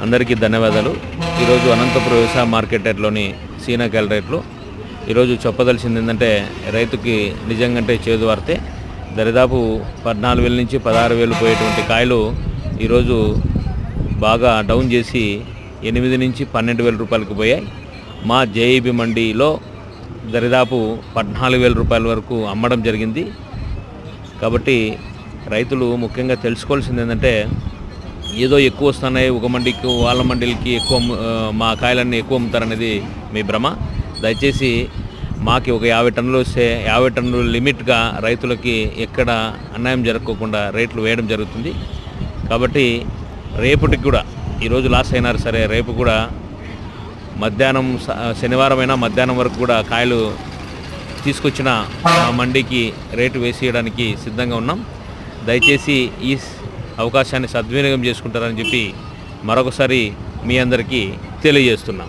అందరికీ ధన్యవాదాలు. ఈరోజు అనంతపురం వ్యవసాయ మార్కెట్లోని సీనాకాయల రేట్లు ఈరోజు చెప్పదలిసింది ఏంటంటే, రైతుకి నిజంగా చేదు వార్తే. దరిదాపు 14,000 నుంచి 16,000 పోయేటువంటి కాయలు ఈరోజు బాగా డౌన్ చేసి 8 నుంచి 12,000 రూపాయలకు పోయాయి. మా జేఈబీ మండీలో దరిదాపు 14,000 రూపాయల వరకు అమ్మడం జరిగింది. కాబట్టి రైతులు ముఖ్యంగా తెలుసుకోవాల్సింది ఏంటంటే, ఏదో ఎక్కువ వస్తున్నాయి ఒక మండికి వాళ్ళ మండీలకి ఎక్కువ మా కాయలన్నీ ఎక్కువ అమ్ముతారనేది మీ భ్రమ. దయచేసి మాకు ఒక 50 టన్నులు వస్తే 50 టన్నులు లిమిట్గా రైతులకి ఎక్కడ అన్యాయం జరగకుండా రేట్లు వేయడం జరుగుతుంది. కాబట్టి రేపటికి కూడా ఈరోజు లాస్ అయినా సరే రేపు కూడా మధ్యాహ్నం శనివారం అయినా మధ్యాహ్నం వరకు కూడా కాయలు తీసుకొచ్చిన మండీకి రేటు వేసేయడానికి సిద్ధంగా ఉన్నాం. దయచేసి ఈ అవకాశాన్ని సద్వినియోగం చేసుకుంటారని చెప్పి మరొకసారి మీ అందరికీ తెలియజేస్తున్నాం.